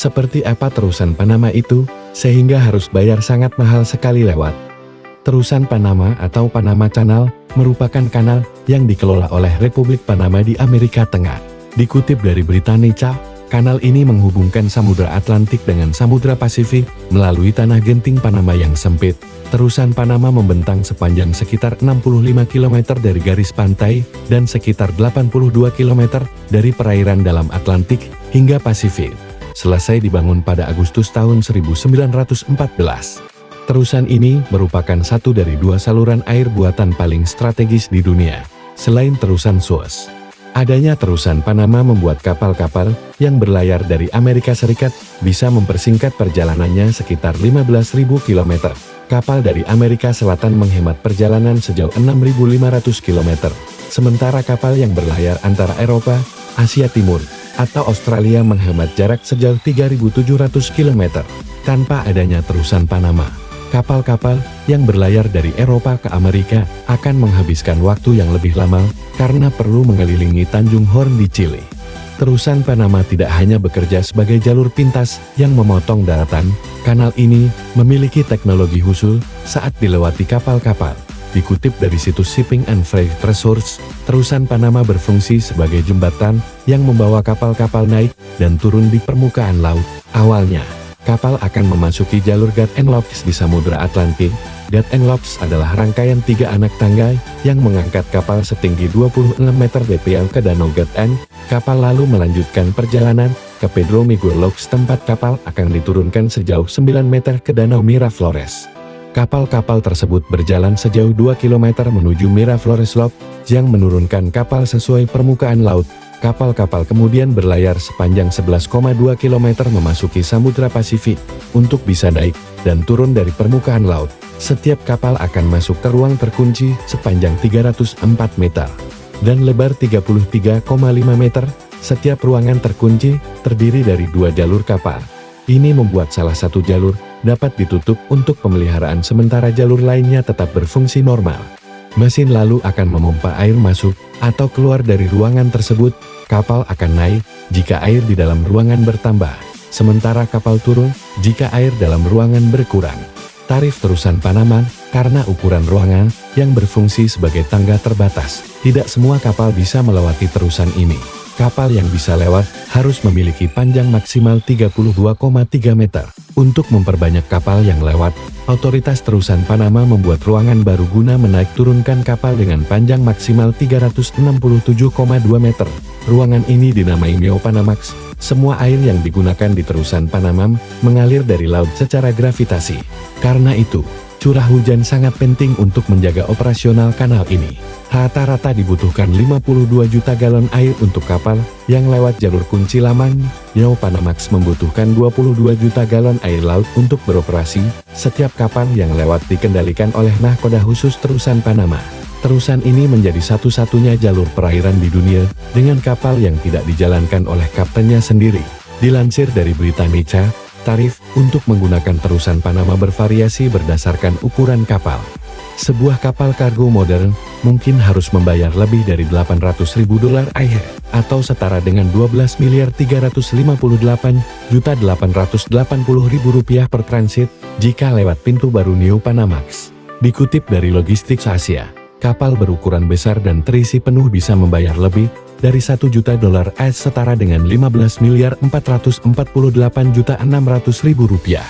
Seperti apa terusan Panama itu, sehingga harus bayar sangat mahal sekali lewat. Terusan Panama atau Panama Canal merupakan kanal yang dikelola oleh Republik Panama di Amerika Tengah. Dikutip dari Britannica, kanal ini menghubungkan Samudra Atlantik dengan Samudra Pasifik melalui tanah genting Panama yang sempit. Terusan Panama membentang sepanjang sekitar 65 km dari garis pantai dan sekitar 82 km dari perairan dalam Atlantik hingga Pasifik. Selesai dibangun pada Agustus tahun 1914. Terusan ini merupakan satu dari dua saluran air buatan paling strategis di dunia, selain terusan Suez. Adanya terusan Panama membuat kapal-kapal yang berlayar dari Amerika Serikat bisa mempersingkat perjalanannya sekitar 15.000 km. Kapal dari Amerika Selatan menghemat perjalanan sejauh 6.500 km. Sementara kapal yang berlayar antara Eropa, Asia Timur, atau Australia menghemat jarak sejauh 3.700 km. Tanpa adanya terusan Panama, kapal-kapal yang berlayar dari Eropa ke Amerika akan menghabiskan waktu yang lebih lama karena perlu mengelilingi Tanjung Horn di Chili. Terusan Panama tidak hanya bekerja sebagai jalur pintas yang memotong daratan, kanal ini memiliki teknologi khusus saat dilewati kapal-kapal. Dikutip dari situs Shipping and Freight Resource, terusan Panama berfungsi sebagai jembatan yang membawa kapal-kapal naik dan turun di permukaan laut. Awalnya, kapal akan memasuki jalur Gut and Locks di Samudra Atlantik. Gut and Locks adalah rangkaian 3 anak tangga yang mengangkat kapal setinggi 26 meter dpl ke Danau Gut and. Kapal lalu melanjutkan perjalanan ke Pedro Miguel Locks, tempat kapal akan diturunkan sejauh 9 meter ke Danau Miraflores. Kapal-kapal tersebut berjalan sejauh 2 km menuju Miraflores Lock yang menurunkan kapal sesuai permukaan laut. Kapal-kapal kemudian berlayar sepanjang 11,2 km memasuki Samudra Pasifik untuk bisa naik dan turun dari permukaan laut. Setiap kapal akan masuk ke ruang terkunci sepanjang 304 meter dan lebar 33,5 meter. Setiap ruangan terkunci terdiri dari 2 jalur kapal. Ini membuat salah satu jalur dapat ditutup untuk pemeliharaan sementara jalur lainnya tetap berfungsi normal. Mesin lalu akan memompa air masuk atau keluar dari ruangan tersebut. Kapal akan naik jika air di dalam ruangan bertambah, sementara kapal turun jika air dalam ruangan berkurang. Tarif terusan Panama, karena ukuran ruangan yang berfungsi sebagai tangga terbatas, tidak semua kapal bisa melewati terusan ini. Kapal yang bisa lewat harus memiliki panjang maksimal 32,3 meter. Untuk memperbanyak kapal yang lewat, otoritas terusan Panama membuat ruangan baru guna menaik turunkan kapal dengan panjang maksimal 367,2 meter. Ruangan ini dinamai Neo Panamax. Semua air yang digunakan di terusan Panama mengalir dari laut secara gravitasi. Karena itu, curah hujan sangat penting untuk menjaga operasional kanal ini. Rata-rata dibutuhkan 52 juta galon air untuk kapal yang lewat jalur kunci lama. Neo Panamax membutuhkan 22 juta galon air laut untuk beroperasi. Setiap kapal yang lewat dikendalikan oleh nahkoda khusus terusan Panama. Terusan ini menjadi satu-satunya jalur perairan di dunia dengan kapal yang tidak dijalankan oleh kaptennya sendiri. Dilansir dari Britannica, tarif untuk menggunakan terusan Panama bervariasi berdasarkan ukuran kapal. Sebuah kapal kargo modern mungkin harus membayar lebih dari $800.000 atau setara dengan 12.358.880.000 rupiah per transit jika lewat pintu baru Neo Panamax. Dikutip dari Logistik Asia, kapal berukuran besar dan terisi penuh bisa membayar lebih dari $1 juta setara dengan 15.448.600.000 rupiah.